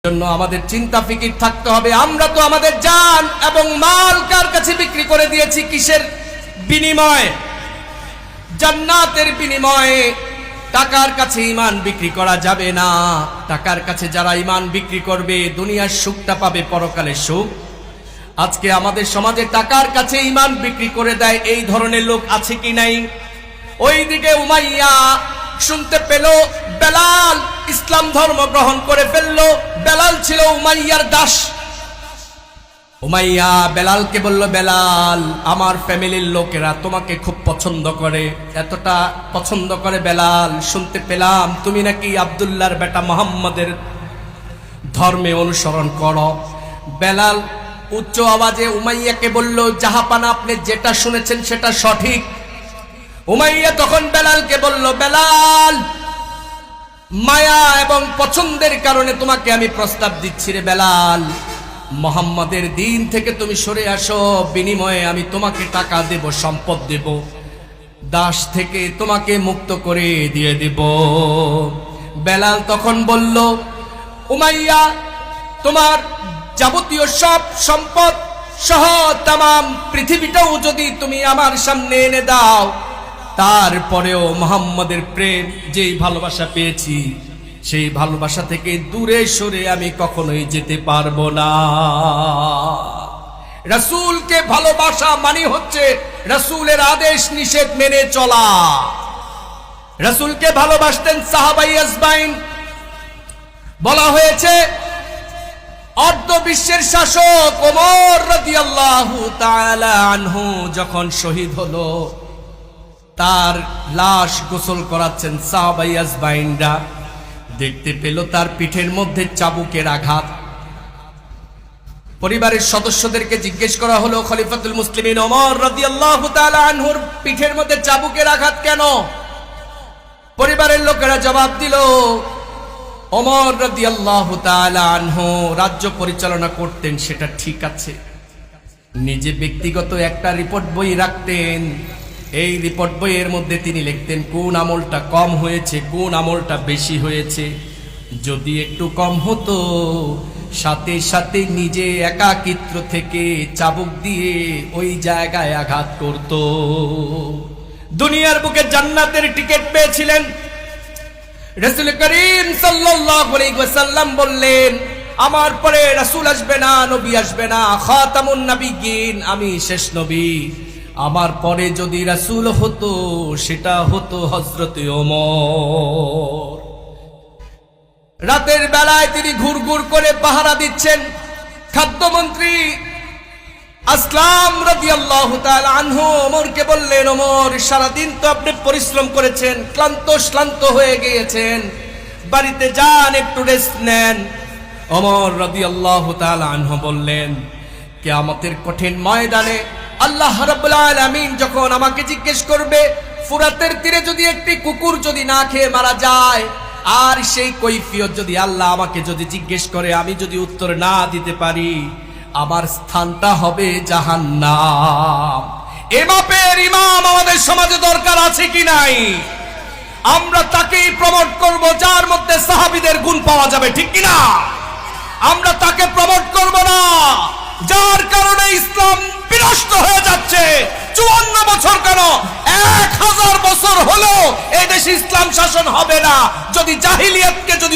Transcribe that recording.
এজন্য আমাদের চিন্তা ফিকির থাকতে হবে। আমরা তো আমাদের জান এবং মাল কার কাছে বিক্রি করে দিয়েছি? কিসের বিনিময়ে? জান্নাতের বিনিময়ে। টাকার কাছে ঈমান বিক্রি করা যাবে না। টাকার কাছে যারা ঈমান বিক্রি করবে দুনিয়ার সুখটা পাবে, পরকালের সুখ। আজকে আমাদের সমাজে টাকার কাছে ঈমান বিক্রি করে দেয় এই ধরনের লোক আছে কি নাই? ওইদিকে উমাইয়া শুনতে পেল বেলাল ইসলাম ধর্ম গ্রহণ করে ফেললো। বেলাল ছিল উমাইয়ার দাস। উমাইয়া বেলালকে বলল, বেলাল, আমার ফ্যামিলির লোকেরা তোমাকে খুব পছন্দ করে। এতটা পছন্দ করে বেলাল, শুনতে পেলাম তুমি নাকি আব্দুল্লাহর বেটা মুহাম্মাদের ধর্মে অনুসরণ করো। বেলাল উচ্চ আওয়াজে উমাইয়াকে বলল, জাহাপানা, আপনি যেটা শুনেছেন সেটা সঠিক। উমাইয়া তখন বেলালকে বলল, বেলাল, মায়া এবং পছন্দের কারণে তোমাকে আমি প্রস্তাব দিচ্ছি রে বেলাল, মুহাম্মাদের দিন থেকে তুমি সরে আসো, বিনিময়ে আমি তোমাকে টাকা দেব, সম্পদ দেব, দাস থেকে তোমাকে মুক্ত করে দিয়ে দেব। বেলাল তখন বলল, উমাইয়া, তোমার যাবতীয় সব সম্পদ সহ তাম পৃথিবীটাও যদি তুমি আমার সামনে এনে দাও, তারপরেও মুহাম্মাদের প্রেম, যেই ভালোবাসা পেয়েছি সেই ভালোবাসা থেকে দূরে সরে আমি কখনোই যেতে পারবো না। রাসূলকে ভালোবাসা মানে হচ্ছে রাসূলের আদেশ নিষেধ মেনে চলা। রাসূলকে ভালোবাসতেন সাহাবায়ে আজমাইন। বলা হয়েছে অর্ধ বিশ্বের শাসক ওমর রাদিয়াল্লাহু তাআলা আনহু যখন শহীদ হলো, তার লাশ গোসল করাচ্ছেন সাহাবায়ে আজমাইনরা। দেখতে পেল তার পিঠের মধ্যে চাবুকের আঘাত। পরিবারের সদস্যদেরকে জিজ্ঞেস করা হলো, খলিফাতুল মুসলিমিন ওমর রাদিয়াল্লাহু তাআলা আনহুর পিঠের মধ্যে চাবুকের আঘাত কেন? পরিবারের লোকেরা জবাব দিল, ওমর রাদিয়াল্লাহু তাআলা আনহু রাজ্য পরিচালনা করতেন, সেটা ঠিক আছে। নিজে ব্যক্তিগত একটা রিপোর্ট বই রাখতেন। এই রিপোর্ট বইয়ের মধ্যে তিনি লিখতেন কোন আমলটা কম হয়েছে, কোন আমলটা বেশি হয়েছে। যদি একটু কম হতো, সাথে সাথে নিজে একাকিত্ব থেকে চাবুক দিয়ে ওই জায়গায় আঘাত করত। দুনিয়ার বুকে জান্নাতের টিকিট পেয়েছিলেন। রাসূল করিম সাল্লাল্লাহু আলাইহি ওয়াসাল্লাম বললেন, আমার পরে রাসূল আসবে না, নবী আসবে না, খাতামুন নবিয়্যিন, আমি শেষ নবী। আমার পরে যদি রাসূল হতো, সেটা হতো হযরতে ওমর। রাতের বেলায় তিনি ঘুরঘুর করে পাহারা দিচ্ছেন। খাদ্যমন্ত্রী আসলাম রাদিয়াল্লাহু তাআলা আনহু ওমরকে বললেন, ওমর, সারাদিন তো আপনি পরিশ্রম করেছেন, ক্লান্ত হয়ে গিয়েছেন, বাড়িতে যান, একটু রেস্ট নেন। ওমর রাদিয়াল্লাহু তাআলা আনহু বললেন, কিয়ামতের কঠিন ময়দানে আল্লাহ রাব্বুল আলামিন যখন আমাকে জিজ্ঞেস করবে, ফুরাতের তীরে যদি একটি কুকুর যদি না খেয়ে মারা যায়, আর সেই কৈফিয়ত যদি আল্লাহ আমাকে যদি জিজ্ঞেস করে, আমি যদি উত্তর না দিতে পারি, আমার স্থানটা হবে জাহান্নাম। এ মাপের ইমাম আমাদের সমাজে দরকার আছে কি নাই? আমরা তাকেই প্রমোট করব যার মধ্যে সাহাবীদের গুণ পাওয়া যাবে, ঠিক কিনা? আমরা তাকে প্রমোট করব না যার কারণে ইসলাম বিনষ্ট হয়ে যাচ্ছে। 54 বছর কেন, 1000 বছর হলো এই দেশে ইসলাম শাসন হবে না যদি জাহিলিয়াতকে যদি